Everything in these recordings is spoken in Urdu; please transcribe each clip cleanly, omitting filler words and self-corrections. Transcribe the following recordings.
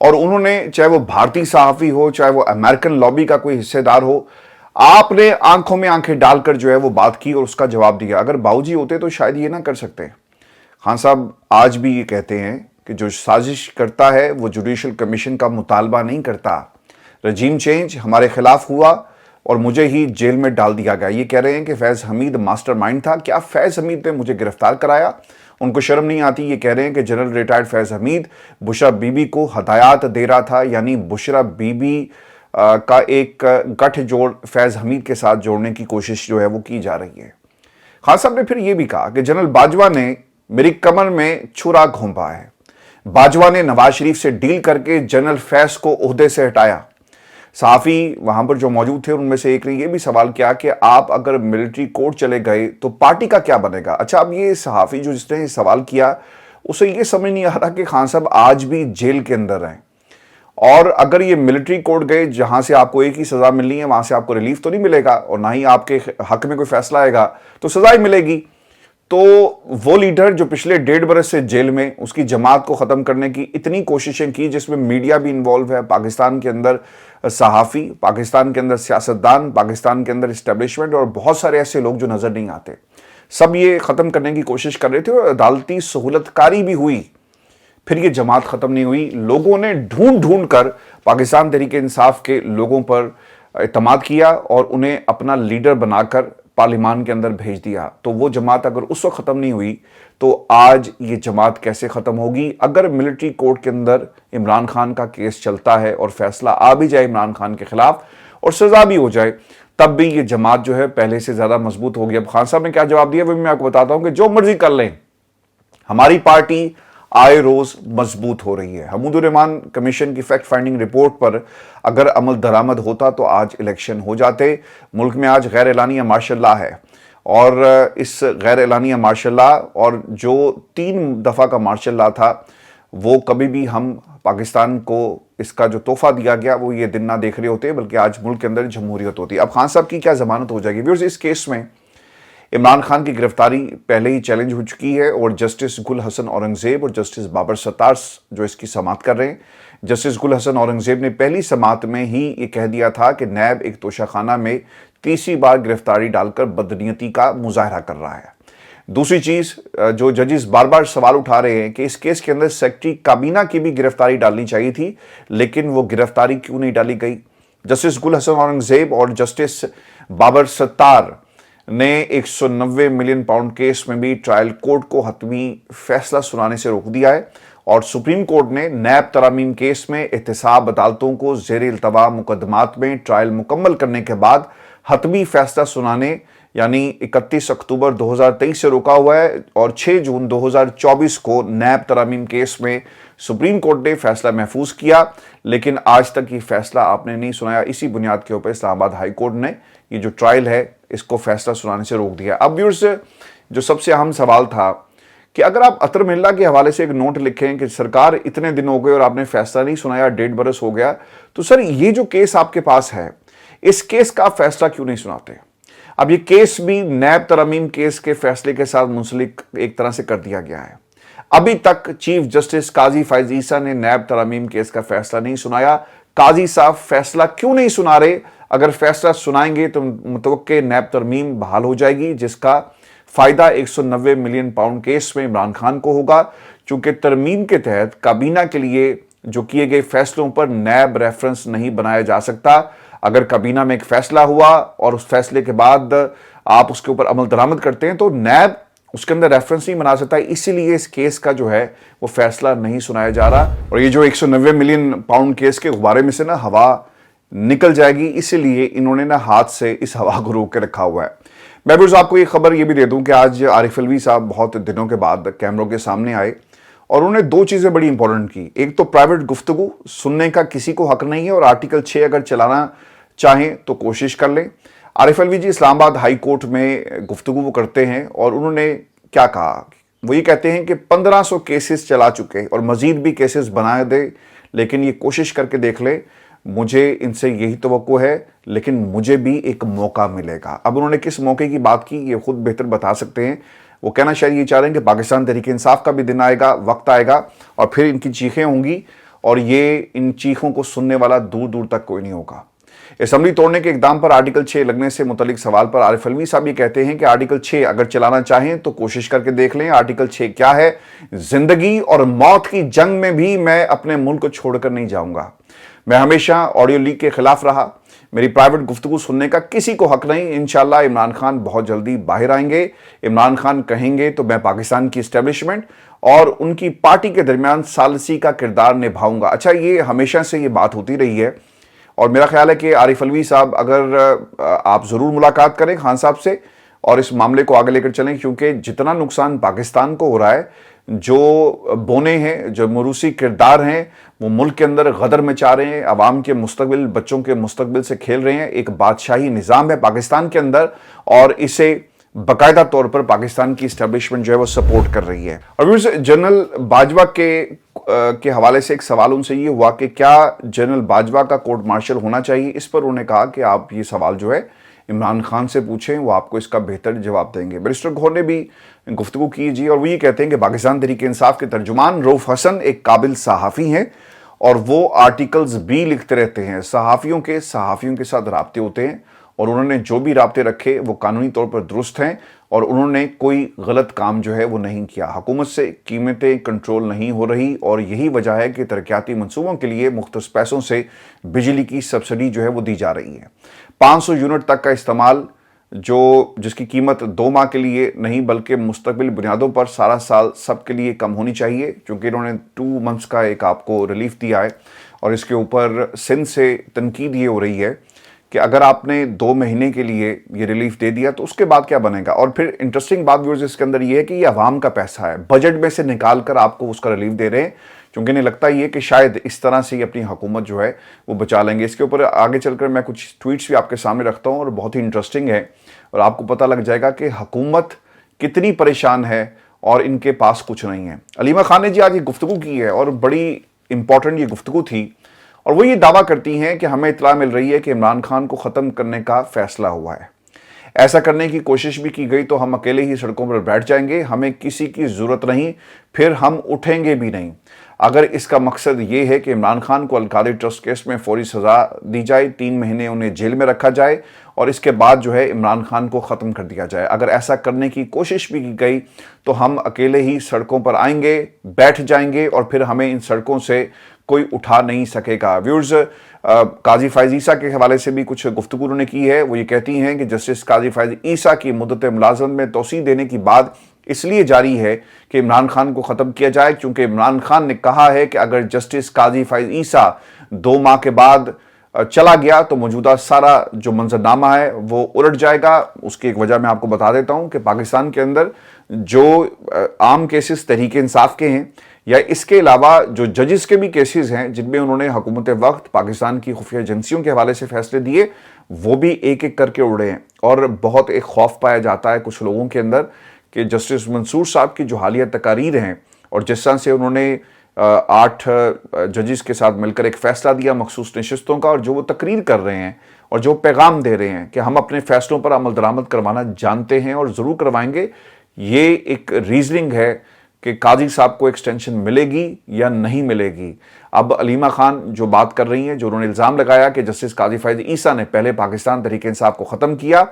اور انہوں نے چاہے وہ بھارتی صحافی ہو چاہے وہ امریکن لابی کا کوئی حصے دار ہو، آپ نے آنکھوں میں آنکھیں ڈال کر جو ہے وہ بات کی اور اس کا جواب دیا۔ اگر باؤجی ہوتے تو شاید یہ نہ کر سکتے۔ خان صاحب آج بھی یہ کہتے ہیں کہ جو سازش کرتا ہے وہ جوڈیشل کمیشن کا مطالبہ نہیں کرتا۔ رجیم چینج ہمارے خلاف ہوا اور مجھے ہی جیل میں ڈال دیا گیا۔ یہ کہہ رہے ہیں کہ فیض حمید ماسٹر مائنڈ تھا۔ کیا فیض حمید نے مجھے گرفتار کرایا؟ ان کو شرم نہیں آتی؟ یہ کہہ رہے ہیں کہ general retired Faiz Hamid Bushra be be کو ہدایات دے رہا تھا، یعنی بشرا بی بی کا ایک گٹھ جوڑ فیض حمید کے ساتھ جوڑنے کی کوشش جو ہے وہ کی جا رہی ہے۔ خان صاحب نے پھر یہ بھی کہا کہ جنرل باجوہ نے میری کمر میں چھرا گھونپا ہے۔ باجوہ نے نواز شریف سے ڈیل کر کے جنرل فیض کو عہدے سے ہٹایا۔ صحافی وہاں پر جو موجود تھے ان میں سے ایک نے یہ بھی سوال کیا کہ آپ اگر ملٹری کورٹ چلے گئے تو پارٹی کا کیا بنے گا؟ اچھا، اب یہ صحافی جو جس نے یہ سوال کیا اسے یہ سمجھ نہیں آ رہا کہ خان صاحب آج بھی جیل کے اندر ہیں، اور اگر یہ ملٹری کورٹ گئے جہاں سے آپ کو ایک ہی سزا ملنی ہے، وہاں سے آپ کو ریلیف تو نہیں ملے گا اور نہ ہی آپ کے حق میں کوئی فیصلہ آئے گا، تو سزا ہی ملے گی۔ تو وہ لیڈر جو پچھلے 1.5 برس سے جیل میں، اس کی جماعت کو ختم کرنے کی اتنی کوششیں کی جس میں میڈیا بھی انوالو ہے، پاکستان کے اندر صحافی، پاکستان کے اندر سیاستدان، پاکستان کے اندر اسٹیبلشمنٹ اور بہت سارے ایسے لوگ جو نظر نہیں آتے، سب یہ ختم کرنے کی کوشش کر رہے تھے اور عدالتی سہولت کاری بھی ہوئی، پھر یہ جماعت ختم نہیں ہوئی۔ لوگوں نے ڈھونڈ ڈھونڈ کر پاکستان تحریک انصاف کے لوگوں پر اعتماد کیا اور انہیں اپنا لیڈر بنا کر پارلیمان کے اندر بھیج دیا۔ تو وہ جماعت اگر اس وقت ختم نہیں ہوئی تو آج یہ جماعت کیسے ختم ہوگی؟ اگر ملٹری کورٹ کے اندر عمران خان کا کیس چلتا ہے اور فیصلہ آ بھی جائے عمران خان کے خلاف اور سزا بھی ہو جائے، تب بھی یہ جماعت جو ہے پہلے سے زیادہ مضبوط ہوگی۔ اب خان صاحب نے کیا جواب دیا وہ بھی میں آپ کو بتاتا ہوں کہ جو مرضی کر لیں، ہماری پارٹی آئے روز مضبوط ہو رہی ہے۔ حمود الرحمان کمیشن کی فیکٹ فائنڈنگ رپورٹ پر اگر عمل درآمد ہوتا تو آج الیکشن ہو جاتے۔ ملک میں آج غیر اعلانیہ مارشل لا ہے، اور اس غیر اعلانیہ مارشل لا اور جو 3 دفعہ کا مارشل لا تھا وہ کبھی بھی ہم پاکستان کو اس کا جو تحفہ دیا گیا وہ یہ دن نہ دیکھ رہے ہوتے، بلکہ آج ملک کے اندر جمہوریت ہوتی۔ اب خان صاحب کی کیا ضمانت ہو جائے گی؟ ویورز، اس کیس میں عمران خان کی گرفتاری پہلے ہی چیلنج ہو چکی ہے اور جسٹس گل حسن اورنگزیب اور جسٹس بابر ستار جو اس کی سماعت کر رہے ہیں، جسٹس گل حسن اورنگزیب نے پہلی سماعت میں ہی یہ کہہ دیا تھا کہ نیب ایک توشہ خانہ میں تیسری بار گرفتاری ڈال کر بدنیتی کا مظاہرہ کر رہا ہے۔ دوسری چیز جو ججز بار بار سوال اٹھا رہے ہیں کہ اس کیس کے اندر سیکرٹری کابینہ کی بھی گرفتاری ڈالنی چاہیے تھی، لیکن وہ گرفتاری کیوں نہیں ڈالی گئی؟ جسٹس گل حسن اورنگزیب اور جسٹس بابر ستار نے 190 ملین پاؤنڈ کیس میں بھی ٹرائل کورٹ کو حتمی فیصلہ سنانے سے روک دیا ہے، اور سپریم کورٹ نے نیب ترامیم کیس میں احتساب عدالتوں کو زیر التوا مقدمات میں ٹرائل مکمل کرنے کے بعد حتمی فیصلہ سنانے یعنی 31 اکتوبر 2023 سے روکا ہوا ہے، اور 6 جون 2024 کو نیب ترامیم کیس میں سپریم کورٹ نے فیصلہ محفوظ کیا، لیکن آج تک یہ فیصلہ آپ نے نہیں سنایا۔ اسی بنیاد کے اوپر اسلام آباد ہائی کورٹ نے یہ جو ٹرائل ہے اس کو فیصلہ سنانے سے روک دیا۔ اب ویورز، جو سب سے اہم سوال تھا کہ اگر آپ عطر ملا کے حوالے سے ایک نوٹ لکھیں کہ سرکار اتنے دن ہو گئے اور آپ نے فیصلہ نہیں سنایا، 1.5 برس ہو گیا، تو سر یہ جو کیس آپ کے پاس ہے اس کیس کا آپ فیصلہ کیوں نہیں سناتے؟ اب یہ کیس بھی نیب ترامیم کیس کے فیصلے کے ساتھ منسلک ایک طرح سے کر دیا گیا ہے۔ ابھی تک چیف جسٹس قاضی فائز عیسیٰ نے نیب ترامیم کیس کا فیصلہ نہیں سنایا۔ قاضی صاحب فیصلہ کیوں نہیں سنا رہے؟ اگر فیصلہ سنائیں گے تو متوقع نیب ترمیم بحال ہو جائے گی، جس کا فائدہ 190 ملین پاؤنڈ کیس میں عمران خان کو ہوگا، چونکہ ترمیم کے تحت کابینہ کے لیے جو کیے گئے فیصلوں پر نیب ریفرنس نہیں بنایا جا سکتا۔ اگر کابینہ میں ایک فیصلہ ہوا اور اس فیصلے کے بعد آپ اس کے اوپر عمل درآمد کرتے ہیں تو نیب اس کے اندر ریفرنس نہیں بنا سکتا، اسی لیے اس کیس کا جو ہے وہ فیصلہ نہیں سنایا جا رہا، اور یہ جو 190 ملین پاؤنڈ کیس کے غبارے میں سے نا ہوا نکل جائے گی، اسی لیے انہوں نے نا ہاتھ سے اس ہوا کو روک کے رکھا ہوا ہے۔ میں بھی آپ کو یہ خبر یہ بھی دے دوں کہ آج عارف علوی صاحب بہت دنوں کے بعد کیمروں کے سامنے آئے اور انہوں نے 2 چیزیں بڑی امپورٹنٹ کی۔ ایک تو پرائیویٹ گفتگو سننے کا کسی کو حق نہیں ہے، اور آرٹیکل 6 اگر چلانا چاہیں تو کوشش کر لیں۔ عارف علوی جی اسلام آباد ہائی کورٹ میں گفتگو وہ کرتے ہیں اور انہوں نے کیا کہا؟ وہ یہ کہتے ہیں کہ 1500 کیسز چلا چکے اور مزید بھی کیسز بنا دے، لیکن یہ کوشش کر کے دیکھ لیں، مجھے ان سے یہی توقع ہے، لیکن مجھے بھی ایک موقع ملے گا۔ اب انہوں نے کس موقع کی بات کی یہ خود بہتر بتا سکتے ہیں۔ وہ کہنا شاید یہ چاہ رہے ہیں کہ پاکستان تحریک انصاف کا بھی دن آئے گا، وقت آئے گا، اور پھر ان کی چیخیں ہوں گی اور یہ ان چیخوں کو سننے والا دور دور تک کوئی نہیں ہوگا۔ اسمبلی توڑنے کے اقدام پر آرٹیکل 6 لگنے سے متعلق سوال پر عارف علوی صاحب یہ کہتے ہیں کہ آرٹیکل 6 اگر چلانا چاہیں تو کوشش کر کے دیکھ لیں۔ آرٹیکل 6 کیا ہے؟ زندگی اور موت کی جنگ میں بھی میں اپنے ملک کو چھوڑ کر نہیں جاؤں گا۔ میں ہمیشہ آڈیو لیک کے خلاف رہا، میری پرائیویٹ گفتگو سننے کا کسی کو حق نہیں۔ انشاءاللہ عمران خان بہت جلدی باہر آئیں گے۔ عمران خان کہیں گے تو میں پاکستان کی اسٹیبلشمنٹ اور ان کی پارٹی کے درمیان ثالثی کا کردار نبھاؤں گا۔ اچھا، یہ ہمیشہ سے یہ بات ہوتی رہی ہے، اور میرا خیال ہے کہ عارف علوی صاحب اگر آپ ضرور ملاقات کریں خان صاحب سے اور اس معاملے کو آگے لے کر چلیں، کیونکہ جتنا نقصان پاکستان کو ہو رہا ہے، جو بونے ہیں، جو موروثی کردار ہیں، وہ ملک کے اندر غدر مچا رہے ہیں، عوام کے مستقبل، بچوں کے مستقبل سے کھیل رہے ہیں۔ ایک بادشاہی نظام ہے پاکستان کے اندر اور اسے باقاعدہ طور پر پاکستان کی اسٹیبلشمنٹ جو ہے وہ سپورٹ کر رہی ہے۔ اور جنرل باجوہ کے حوالے سے ایک سوال ان سے یہ ہوا کہ کیا جنرل باجوہ کا کورٹ مارشل ہونا چاہیے؟ اس پر انہوں نے کہا کہ آپ یہ سوال جو ہے عمران خان سے پوچھیں، وہ آپ کو اس کا بہتر جواب دیں گے۔ بیرسٹر گوہر نے بھی گفتگو کی جی، اور وہ یہ کہتے ہیں کہ پاکستان تحریک انصاف کے ترجمان رؤف حسن ایک قابل صحافی ہیں اور وہ آرٹیکلز بھی لکھتے رہتے ہیں۔ صحافیوں کے ساتھ رابطے ہوتے ہیں اور انہوں نے جو بھی رابطے رکھے وہ قانونی طور پر درست ہیں اور انہوں نے کوئی غلط کام جو ہے وہ نہیں کیا۔ حکومت سے قیمتیں کنٹرول نہیں ہو رہی اور یہی وجہ ہے کہ ترقیاتی منصوبوں کے لیے مختص پیسوں سے بجلی کی سبسڈی جو ہے وہ دی جا رہی ہے۔ 500 یونٹ تک کا استعمال جس کی قیمت 2 ماہ کے لیے نہیں بلکہ مستقبل بنیادوں پر سارا سال سب کے لیے کم ہونی چاہیے، چونکہ انہوں نے 2 منتھس کا ایک آپ کو ریلیف دیا ہے اور اس کے اوپر سندھ سے تنقید یہ ہو رہی ہے کہ اگر آپ نے 2 مہینے کے لیے یہ ریلیف دے دیا تو اس کے بعد کیا بنے گا۔ اور پھر انٹرسٹنگ بات ویورز اس کے اندر یہ ہے کہ یہ عوام کا پیسہ ہے، بجٹ میں سے نکال کر آپ کو اس کا ریلیف دے رہے ہیں، کیونکہ انہیں لگتا یہ کہ شاید اس طرح سے اپنی حکومت جو ہے وہ بچا لیں گے۔ اس کے اوپر آگے چل کر میں کچھ ٹویٹس بھی آپ کے سامنے رکھتا ہوں اور بہت ہی انٹرسٹنگ ہے، اور آپ کو پتہ لگ جائے گا کہ حکومت کتنی پریشان ہے اور ان کے پاس کچھ نہیں ہے۔ علیمہ خان نے جی آج یہ گفتگو کی ہے اور بڑی امپورٹنٹ یہ گفتگو تھی، اور وہ یہ دعویٰ کرتی ہیں کہ ہمیں اطلاع مل رہی ہے کہ عمران خان کو ختم کرنے کا فیصلہ ہوا ہے۔ ایسا کرنے کی کوشش بھی کی گئی تو ہم اکیلے ہی سڑکوں پر بیٹھ جائیں گے، ہمیں کسی کی ضرورت نہیں، پھر ہم اٹھیں گے بھی نہیں۔ اگر اس کا مقصد یہ ہے کہ عمران خان کو القادری ٹرسٹ کیس میں فوری سزا دی جائے، 3 مہینے انہیں جیل میں رکھا جائے اور اس کے بعد جو ہے عمران خان کو ختم کر دیا جائے، اگر ایسا کرنے کی کوشش بھی کی گئی تو ہم اکیلے ہی سڑکوں پر آئیں گے، بیٹھ جائیں گے اور پھر ہمیں ان سڑکوں سے کوئی اٹھا نہیں سکے گا۔ ویورز، قاضی فائز عیسیٰ کے حوالے سے بھی کچھ گفتگو انہوں نے کی ہے۔ وہ یہ کہتی ہیں کہ جسٹس قاضی فائز عیسیٰ کی مدت ملازمت میں توسیع دینے کی بات اس لیے جاری ہے کہ عمران خان کو ختم کیا جائے، کیونکہ عمران خان نے کہا ہے کہ اگر جسٹس قاضی فائز عیسیٰ 2 ماہ کے بعد چلا گیا تو موجودہ سارا جو منظرنامہ ہے وہ الٹ جائے گا۔ اس کی ایک وجہ میں آپ کو بتا دیتا ہوں کہ پاکستان کے اندر جو عام کیسز تحریک انصاف کے ہیں یا اس کے علاوہ جو ججز کے بھی کیسز ہیں جن میں انہوں نے حکومت وقت پاکستان کی خفیہ ایجنسیوں کے حوالے سے فیصلے دیے، وہ بھی ایک ایک کر کے اڑے ہیں، اور بہت ایک خوف پایا جاتا ہے کچھ لوگوں کے اندر کہ جسٹس منصور صاحب کی جو حالیہ تقاریر ہیں اور جس طرح سے انہوں نے 8 ججز کے ساتھ مل کر ایک فیصلہ دیا مخصوص نشستوں کا، اور جو وہ تقریر کر رہے ہیں اور جو پیغام دے رہے ہیں کہ ہم اپنے فیصلوں پر عمل درآمد کروانا جانتے ہیں اور ضرور کروائیں گے، یہ ایک ریزننگ ہے کہ قاضی صاحب کو ایکسٹینشن ملے گی یا نہیں ملے گی۔ اب علیمہ خان جو بات کر رہی ہیں، جو انہوں نے الزام لگایا کہ جسٹس قاضی فائز عیسیٰ نے پہلے پاکستان تحریک انصاف کو ختم کیا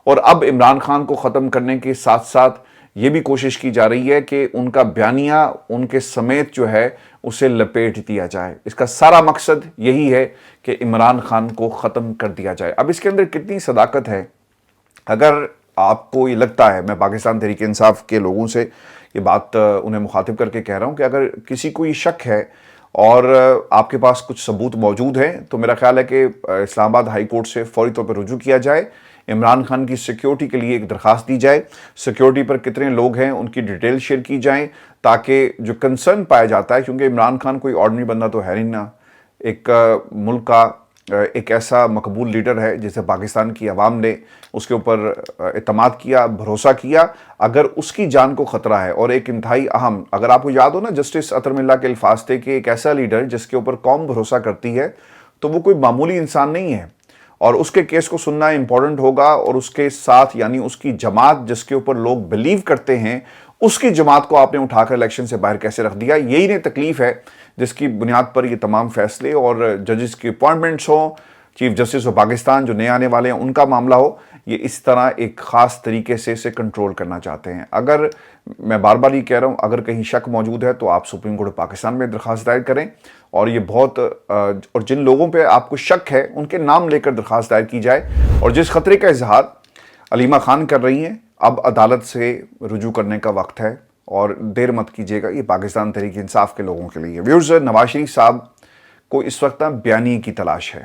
اور اب عمران خان کو ختم کرنے کے ساتھ ساتھ یہ بھی کوشش کی جا رہی ہے کہ ان کا بیانیہ ان کے سمیت جو ہے اسے لپیٹ دیا جائے۔ اس کا سارا مقصد یہی ہے کہ عمران خان کو ختم کر دیا جائے۔ اب اس کے اندر کتنی صداقت ہے؟ اگر آپ کو یہ لگتا ہے، میں پاکستان تحریک انصاف کے لوگوں سے یہ بات انہیں مخاطب کر کے کہہ رہا ہوں کہ اگر کسی کو یہ شک ہے اور آپ کے پاس کچھ ثبوت موجود ہیں تو میرا خیال ہے کہ اسلام آباد ہائی کورٹ سے فوری طور پر رجوع کیا جائے، عمران خان کی سیکیورٹی کے لیے ایک درخواست دی جائے، سیکیورٹی پر کتنے لوگ ہیں ان کی ڈیٹیل شیئر کی جائیں، تاکہ جو کنسرن پایا جاتا ہے، کیونکہ عمران خان کوئی آرڈنری بندہ تو ہے نہیں نا، ایک ملک کا ایک ایسا مقبول لیڈر ہے جسے پاکستان کی عوام نے اس کے اوپر اعتماد کیا، بھروسہ کیا۔ اگر اس کی جان کو خطرہ ہے، اور ایک انتہائی اہم، اگر آپ کو یاد ہو نا جسٹس اطہر ملا کے الفاظ تھے کہ ایک ایسا لیڈر جس کے اوپر قوم بھروسہ کرتی ہے تو وہ کوئی معمولی انسان نہیں ہے، اور اس کے کیس کو سننا امپورٹنٹ ہوگا، اور اس کے ساتھ یعنی اس کی جماعت جس کے اوپر لوگ بلیو کرتے ہیں اس کی جماعت کو آپ نے اٹھا کر الیکشن سے باہر کیسے رکھ دیا؟ یہی نہیں تکلیف ہے جس کی بنیاد پر یہ تمام فیصلے اور ججز کی اپوائنٹمنٹس ہوں، چیف جسٹس آف پاکستان جو نئے آنے والے ہیں ان کا معاملہ ہو، یہ اس طرح ایک خاص طریقے سے اسے کنٹرول کرنا چاہتے ہیں۔ اگر میں بار بار یہ کہہ رہا ہوں، اگر کہیں شک موجود ہے تو آپ سپریم کورٹ پاکستان میں درخواست دائر کریں، اور یہ بہت اور جن لوگوں پہ آپ کو شک ہے ان کے نام لے کر درخواست دائر کی جائے، اور جس خطرے کا اظہار علیمہ خان کر رہی ہیں، اب عدالت سے رجوع کرنے کا وقت ہے اور دیر مت کیجیے گا۔ یہ پاکستان تحریک انصاف کے لوگوں کے لیے ویورز، نواز شریف صاحب کو اس وقت بیانیے کی تلاش ہے۔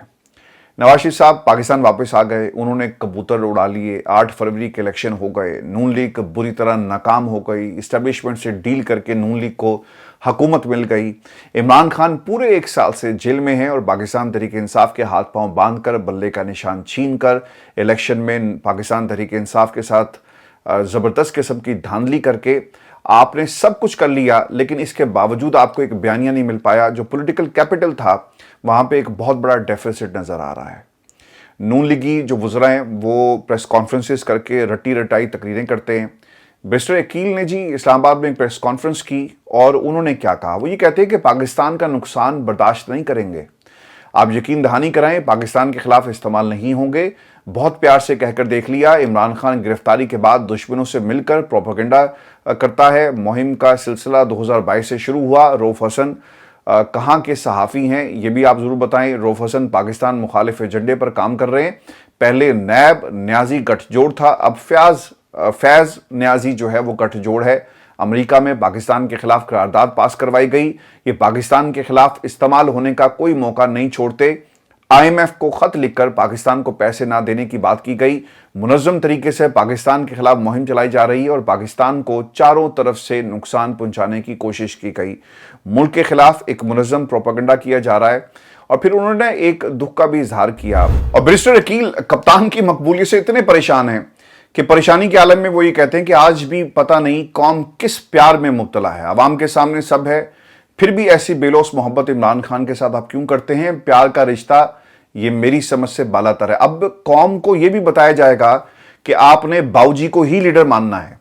نواز شریف صاحب پاکستان واپس آ گئے، انہوں نے کبوتر اڑا لیے، 8 فروری کے الیکشن ہو گئے، نون لیگ بری طرح ناکام ہو گئی، اسٹیبلشمنٹ سے ڈیل کر کے نون لیگ کو حکومت مل گئی، عمران خان پورے 1 سال سے جیل میں ہیں اور پاکستان تحریک انصاف کے ہاتھ پاؤں باندھ کر، بلے کا نشان چھین کر، الیکشن میں پاکستان تحریک انصاف کے ساتھ زبردست قسم کی دھاندلی کر کے آپ نے سب کچھ کر لیا، لیکن اس کے باوجود آپ کو ایک بیانیہ نہیں مل پایا۔ جو پولیٹیکل کیپٹل تھا وہاں پہ ایک بہت بڑا ڈیفیسٹ نظر آ رہا ہے۔ نون لیگی جو وزراء ہیں وہ پریس کانفرنسز کر کے رٹی رٹائی تقریریں کرتے ہیں۔ بیرسٹر عقیل نے جی اسلام آباد میں ایک پریس کانفرنس کی اور انہوں نے کیا کہا؟ وہ یہ کہتے ہیں کہ پاکستان کا نقصان برداشت نہیں کریں گے، آپ یقین دہانی کرائیں، پاکستان کے خلاف استعمال نہیں ہوں گے۔ بہت پیار سے کہہ کر دیکھ لیا، عمران خان گرفتاری کے بعد دشمنوں سے مل کر پروپیگنڈا کرتا ہے۔ مہم کا سلسلہ 2022 سے شروع ہوا۔ روف حسن کہاں کے صحافی ہیں یہ بھی آپ ضرور بتائیں۔ روف حسن پاکستان مخالف ایجنڈے پر کام کر رہے ہیں۔ پہلے نیب نیازی گٹھ جوڑ تھا، اب فیض نیازی جو ہے وہ گٹھ جوڑ ہے۔ امریکہ میں پاکستان کے خلاف قرارداد پاس کروائی گئی، یہ پاکستان کے خلاف استعمال ہونے کا کوئی موقع نہیں چھوڑتے۔ IMF کو خط لکھ کر پاکستان کو پیسے نہ دینے کی بات کی گئی۔ منظم طریقے سے پاکستان کے خلاف مہم چلائی جا رہی ہے اور پاکستان کو چاروں طرف سے نقصان پہنچانے کی کوشش کی گئی۔ ملک کے خلاف ایک منظم پروپیگنڈا کیا جا رہا ہے۔ اور پھر انہوں نے ایک دکھ کا بھی اظہار کیا، اور بیرسٹر عقیل کپتان کی مقبولیت سے اتنے پریشان ہیں کہ پریشانی کے عالم میں وہ یہ کہتے ہیں کہ آج بھی پتہ نہیں قوم کس پیار میں مبتلا ہے۔ عوام کے سامنے سب ہے، پھر بھی ایسی بے لوث محبت عمران خان کے ساتھ آپ کیوں کرتے ہیں؟ پیار کا رشتہ یہ میری سمجھ سے بالا تر ہے۔ اب قوم کو یہ بھی بتایا جائے گا کہ آپ نے باؤجی کو ہی لیڈر ماننا ہے۔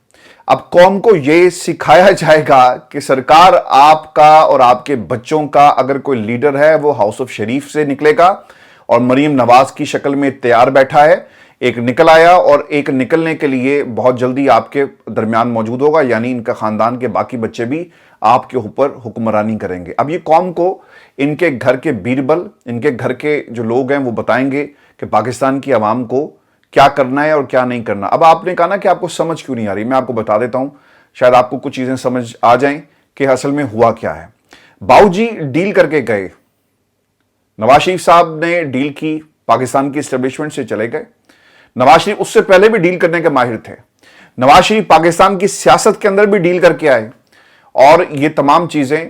اب قوم کو یہ سکھایا جائے گا کہ سرکار آپ کا اور آپ کے بچوں کا اگر کوئی لیڈر ہے وہ ہاؤس آف شریف سے نکلے گا، اور مریم نواز کی شکل میں تیار بیٹھا ہے، ایک نکل آیا اور ایک نکلنے کے لیے بہت جلدی آپ کے درمیان موجود ہوگا، یعنی ان کا خاندان کے باقی بچے بھی آپ کے اوپر حکمرانی کریں گے۔ اب یہ قوم کو ان کے گھر کے بیربل، ان کے گھر کے جو لوگ ہیں وہ بتائیں گے کہ پاکستان کی عوام کو کیا کرنا ہے اور کیا نہیں کرنا۔ اب آپ نے کہا نا کہ آپ کو سمجھ کیوں نہیں آ رہی، میں آپ کو بتا دیتا ہوں، شاید آپ کو کچھ چیزیں سمجھ آ جائیں کہ اصل میں ہوا کیا ہے۔ باؤجی ڈیل کر کے گئے، نواز شریف صاحب نے ڈیل کی، پاکستان کی اسٹیبلشمنٹ سے چلے گئے۔ نواز شریف اس سے پہلے بھی ڈیل کرنے کے ماہر تھے۔ نواز شریف پاکستان کی سیاست کے اندر بھی ڈیل کر کے آئے، اور یہ تمام چیزیں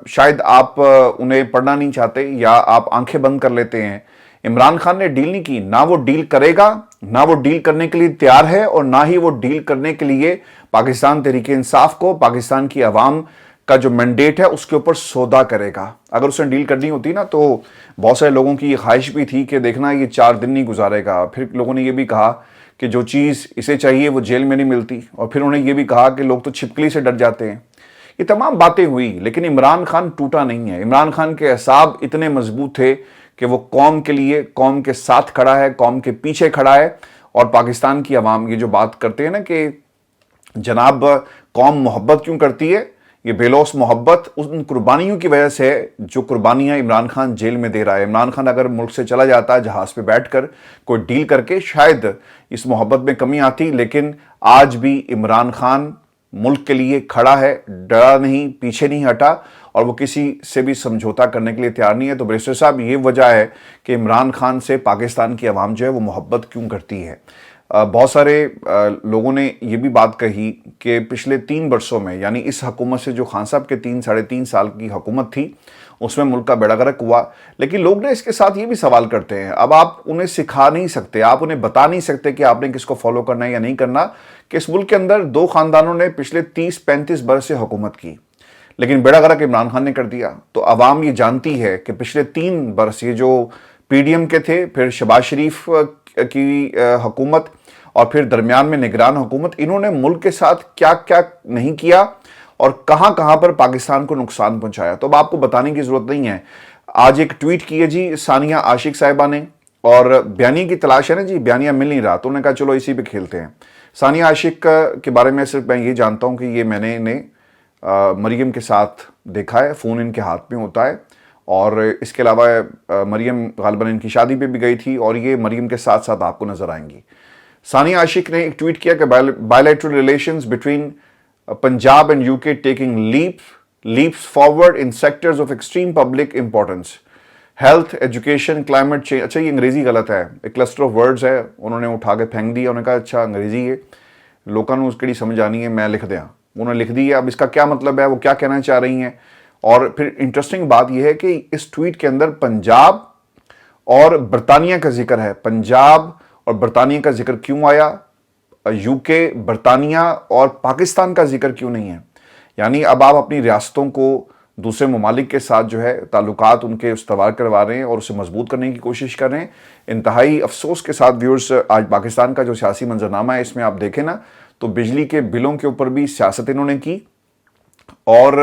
شاید آپ انہیں پڑھنا نہیں چاہتے یا آپ آنکھیں بند کر لیتے ہیں۔ عمران خان نے ڈیل نہیں کی، نہ وہ ڈیل کرے گا، نہ وہ ڈیل کرنے کے لیے تیار ہے، اور نہ ہی وہ ڈیل کرنے کے لیے پاکستان تحریک انصاف کو، پاکستان کی عوام کا جو مینڈیٹ ہے اس کے اوپر سودا کرے گا۔ اگر اس نے ڈیل کرنی ہوتی نا تو بہت سارے لوگوں کی یہ خواہش بھی تھی کہ دیکھنا یہ 4 دن نہیں گزارے گا۔ پھر لوگوں نے یہ بھی کہا کہ جو چیز اسے چاہیے وہ جیل میں نہیں ملتی، اور پھر انہوں نے یہ بھی کہا کہ لوگ تو چھپکلی سے ڈر جاتے ہیں۔ یہ تمام باتیں ہوئی، لیکن عمران خان ٹوٹا نہیں ہے۔ عمران خان کے اعصاب اتنے مضبوط تھے کہ وہ قوم کے لیے، قوم کے ساتھ کھڑا ہے، قوم کے پیچھے کھڑا ہے، اور پاکستان کی عوام یہ جو بات کرتے ہیں نا کہ جناب قوم محبت کیوں کرتی ہے، یہ بے لوث محبت ان قربانیوں کی وجہ سے ہے جو قربانیاں عمران خان جیل میں دے رہا ہے۔ عمران خان اگر ملک سے چلا جاتا جہاز پہ بیٹھ کر کوئی ڈیل کر کے، شاید اس محبت میں کمی آتی، لیکن آج بھی عمران خان ملک کے لیے کھڑا ہے، ڈرا نہیں، پیچھے نہیں ہٹا، اور وہ کسی سے بھی سمجھوتا کرنے کے لیے تیار نہیں ہے۔ تو بیرسٹر صاحب یہ وجہ ہے کہ عمران خان سے پاکستان کی عوام جو ہے وہ محبت کیوں کرتی ہے۔ بہت سارے لوگوں نے یہ بھی بات کہی کہ پچھلے 3 برسوں میں، یعنی اس حکومت سے جو خان صاحب کے 3-3.5 سال کی حکومت تھی اس میں ملک کا بیڑا غرق ہوا، لیکن لوگ نے اس کے ساتھ یہ بھی سوال کرتے ہیں، اب آپ انہیں سکھا نہیں سکتے، آپ انہیں بتا نہیں سکتے کہ آپ نے کس کو فالو کرنا ہے یا نہیں کرنا، کہ اس ملک کے اندر 2 خاندانوں نے پچھلے 30-35 برس سے حکومت کی، لیکن بیڑا غرق عمران خان نے کر دیا۔ تو عوام یہ جانتی ہے کہ پچھلے 3 برس یہ جو PDM کے تھے، پھر شہباز شریف کی حکومت، اور پھر درمیان میں نگران حکومت، انہوں نے ملک کے ساتھ کیا کیا نہیں کیا اور کہاں کہاں پر پاکستان کو نقصان پہنچایا، تو اب آپ کو بتانے کی ضرورت نہیں ہے۔ آج ایک ٹویٹ کی ہے جی ثانیہ عاشق صاحبہ نے، اور بیانیے کی تلاش ہے نا جی، بیانیہ مل نہیں رہا، تو انہوں نے کہا چلو اسی پہ کھیلتے ہیں۔ ثانیہ عاشق کے بارے میں صرف میں یہ جانتا ہوں کہ یہ میں نے انہیں مریم کے ساتھ دیکھا ہے، فون ان کے ہاتھ میں ہوتا ہے، اور اس کے علاوہ مریم غالباً ان کی شادی پہ بھی گئی تھی، اور یہ مریم کے ساتھ ساتھ آپ کو نظر آئیں گی۔ ثانیہ عاشق نے ایک ٹویٹ کیا کہ bilateral relations between Punjab and U K taking leaps forward in sectors of extreme public importance, health, education, climate change. اچھا یہ انگریزی غلط ہے، ایک کلسٹر آف ورڈز ہے، انہوں نے اٹھا کے پھینک دیا، انہوں نے کہا اچھا انگریزی ہے، لوگوں نے اس کڑی سمجھ آنی ہے، میں لکھ دیا، انہوں نے لکھ دی ہے، اب اس کا کیا مطلب ہے، وہ کیا کہنا چاہ رہی ہیں۔ اور پھر انٹرسٹنگ بات یہ ہے کہ اس ٹویٹ کے اندر پنجاب اور برطانیہ کا ذکر ہے۔ پنجاب اور برطانیہ کا ذکر کیوں آیا؟ یو کے، برطانیہ اور پاکستان کا ذکر کیوں نہیں ہے؟ یعنی اب آپ اپنی ریاستوں کو دوسرے ممالک کے ساتھ جو ہے تعلقات ان کے استوار کروا رہے ہیں اور اسے مضبوط کرنے کی کوشش کر رہے ہیں۔ انتہائی افسوس کے ساتھ ویورز، آج پاکستان کا جو سیاسی منظرنامہ ہے اس میں آپ دیکھیں نا تو بجلی کے بلوں کے اوپر بھی سیاست انہوں نے کی اور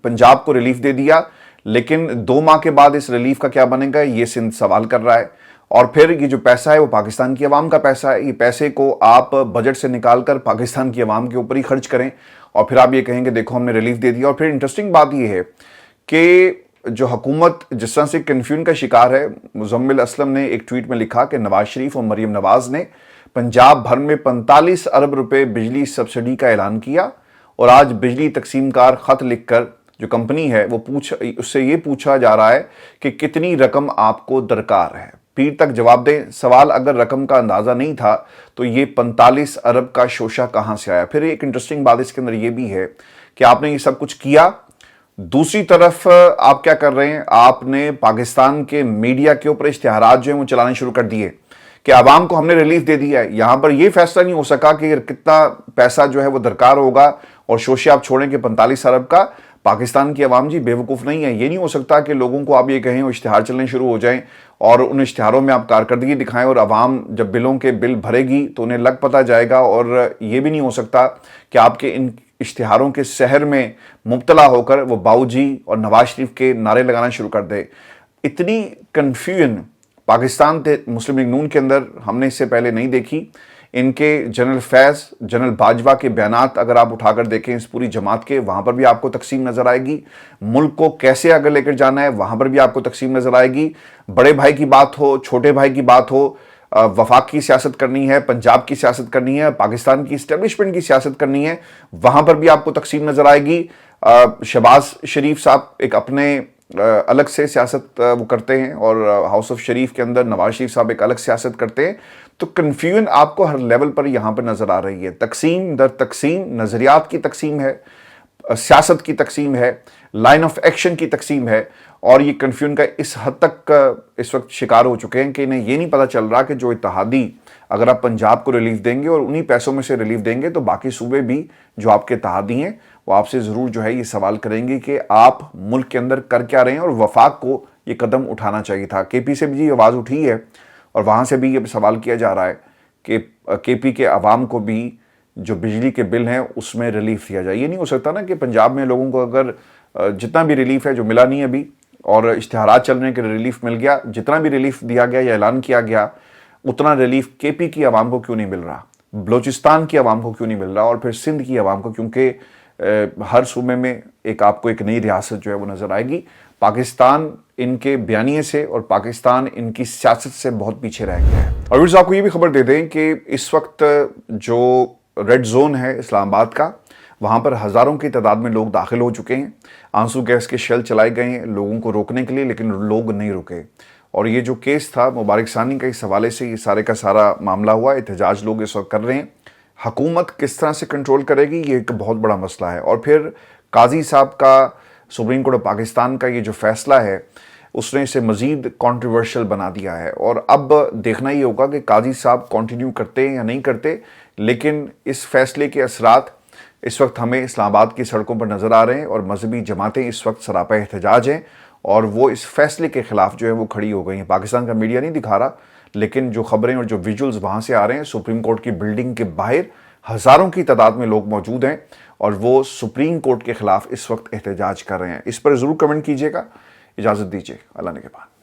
پنجاب کو ریلیف دے دیا، لیکن 2 ماہ کے بعد اس ریلیف کا کیا بنے گا یہ سندھ سوال کر رہا ہے۔ اور پھر یہ جو پیسہ ہے وہ پاکستان کی عوام کا پیسہ ہے، یہ پیسے کو آپ بجٹ سے نکال کر پاکستان کی عوام کے اوپر ہی خرچ کریں، اور پھر آپ یہ کہیں کہ دیکھو ہم نے ریلیف دے دیا۔ اور پھر انٹرسٹنگ بات یہ ہے کہ جو حکومت جس طرح سے کنفیوژن کا شکار ہے، مزمل اسلم نے ایک ٹویٹ میں لکھا کہ نواز شریف اور مریم نواز نے پنجاب بھر میں 45 ارب روپے بجلی سبسڈی کا اعلان کیا، اور آج بجلی تقسیم کار خط لکھ کر جو کمپنی ہے وہ اس سے یہ پوچھا جا رہا ہے کہ کتنی رقم آپ کو درکار ہے، پیر تک جواب دیں۔ سوال اگر رقم کا اندازہ نہیں تھا تو یہ 45 ارب کا شوشہ کہاں سے آیا؟ پھر ایک انٹرسٹنگ بات اس کے اندر یہ بھی ہے کہ آپ نے یہ سب کچھ کیا، دوسری طرف آپ کیا کر رہے ہیں، آپ نے پاکستان کے میڈیا کے اوپر اشتہارات جو ہیں وہ چلانے شروع کر دیے کہ عوام کو ہم نے ریلیف دے دیا ہے۔ یہاں پر یہ فیصلہ نہیں ہو سکا کہ کتنا پیسہ جو ہے وہ درکار ہوگا، اور شوشے آپ چھوڑیں کہ 45 ارب کا۔ پاکستان کی عوام جی بیوقوف نہیں ہے، یہ نہیں ہو سکتا کہ لوگوں کو آپ یہ کہیں اور اشتہار چلنے شروع ہو جائیں اور ان اشتہاروں میں آپ کارکردگی دکھائیں، اور عوام جب بلوں کے بل بھرے گی تو انہیں لگ پتہ جائے گا۔ اور یہ بھی نہیں ہو سکتا کہ آپ کے ان اشتہاروں کے سحر میں مبتلا ہو کر وہ باؤ جی اور نواز شریف کے نعرے لگانا شروع کر دے۔ اتنی کنفیوژن پاکستان مسلم لیگ نون کے اندر ہم نے اس سے پہلے نہیں دیکھی۔ ان کے جنرل فیض، جنرل باجوہ کے بیانات اگر آپ اٹھا کر دیکھیں اس پوری جماعت کے، وہاں پر بھی آپ کو تقسیم نظر آئے گی۔ ملک کو کیسے آگے لے کر جانا ہے وہاں پر بھی آپ کو تقسیم نظر آئے گی۔ بڑے بھائی کی بات ہو، چھوٹے بھائی کی بات ہو، وفاق کی سیاست کرنی ہے، پنجاب کی سیاست کرنی ہے، پاکستان کی اسٹیبلشمنٹ کی سیاست کرنی ہے، وہاں پر بھی آپ کو تقسیم نظر آئے گی۔ شہباز شریف صاحب ایک اپنے الگ سے سیاست وہ کرتے ہیں، اور ہاؤس آف شریف کے اندر نواز شریف صاحب ایک الگ سیاست کرتے ہیں، تو کنفیوژن آپ کو ہر لیول پر یہاں پر نظر آ رہی ہے۔ تقسیم در تقسیم، نظریات کی تقسیم ہے، سیاست کی تقسیم ہے، لائن آف ایکشن کی تقسیم ہے، اور یہ کنفیوژن کا اس حد تک اس وقت شکار ہو چکے ہیں کہ انہیں یہ نہیں پتہ چل رہا کہ جو اتحادی اگر آپ پنجاب کو ریلیف دیں گے اور انہی پیسوں میں سے ریلیف دیں گے تو باقی صوبے بھی جو آپ کے اتحادی ہیں وہ آپ سے ضرور جو ہے یہ سوال کریں گے کہ آپ ملک کے اندر کر کیا رہے ہیں، اور وفاق کو یہ قدم اٹھانا چاہیے تھا۔ کے پی سے بھی یہ آواز اٹھی ہے اور وہاں سے بھی یہ سوال کیا جا رہا ہے کہ کے پی کے عوام کو بھی جو بجلی کے بل ہیں اس میں ریلیف دیا جائے۔ یہ نہیں ہو سکتا نا کہ پنجاب میں لوگوں کو اگر جتنا بھی ریلیف ہے جو ملا نہیں ابھی، اور اشتہارات چل رہے ہیں کہ ریلیف مل گیا، جتنا بھی ریلیف دیا گیا یا اعلان کیا گیا اتنا ریلیف کے پی کی عوام کو کیوں نہیں مل رہا، بلوچستان کی عوام کو کیوں نہیں مل رہا، اور پھر سندھ کی عوام کو، کیونکہ ہر صوبے میں آپ کو ایک نئی ریاست جو ہے وہ نظر آئے گی۔ پاکستان ان کے بیانیے سے اور پاکستان ان کی سیاست سے بہت پیچھے رہ گیا ہے۔ اور ویورز آپ کو یہ بھی خبر دے دیں کہ اس وقت جو ریڈ زون ہے اسلام آباد کا، وہاں پر ہزاروں کی تعداد میں لوگ داخل ہو چکے ہیں، آنسو گیس کے شیل چلائے گئے ہیں لوگوں کو روکنے کے لیے، لیکن لوگ نہیں رکے۔ اور یہ جو کیس تھا مبارک ثانی کا، اس حوالے سے یہ سارے کا سارا معاملہ ہوا، احتجاج لوگ اس وقت کر رہے ہیں۔ حکومت کس طرح سے کنٹرول کرے گی یہ ایک بہت بڑا مسئلہ ہے۔ اور پھر قاضی صاحب کا، سپریم کورٹ آف پاکستان کا یہ جو فیصلہ ہے اس نے اسے مزید کنٹروورشل بنا دیا ہے، اور اب دیکھنا یہ ہوگا کہ قاضی صاحب کنٹینیو کرتے ہیں یا نہیں کرتے۔ لیکن اس فیصلے کے اثرات اس وقت ہمیں اسلام آباد کی سڑکوں پر نظر آ رہے ہیں، اور مذہبی جماعتیں اس وقت سراپا احتجاج ہیں، اور وہ اس فیصلے کے خلاف جو ہے وہ کھڑی ہو گئی ہیں۔ پاکستان کا میڈیا نہیں دکھا رہا، لیکن جو خبریں اور جو ویژولز وہاں سے آ رہے ہیں، سپریم کورٹ کی بلڈنگ کے باہر ہزاروں کی تعداد میں لوگ موجود ہیں اور وہ سپریم کورٹ کے خلاف اس وقت احتجاج کر رہے ہیں۔ اس پر ضرور کمنٹ کیجیے گا۔ اجازت دیجیے، اللہ نے کے بعد۔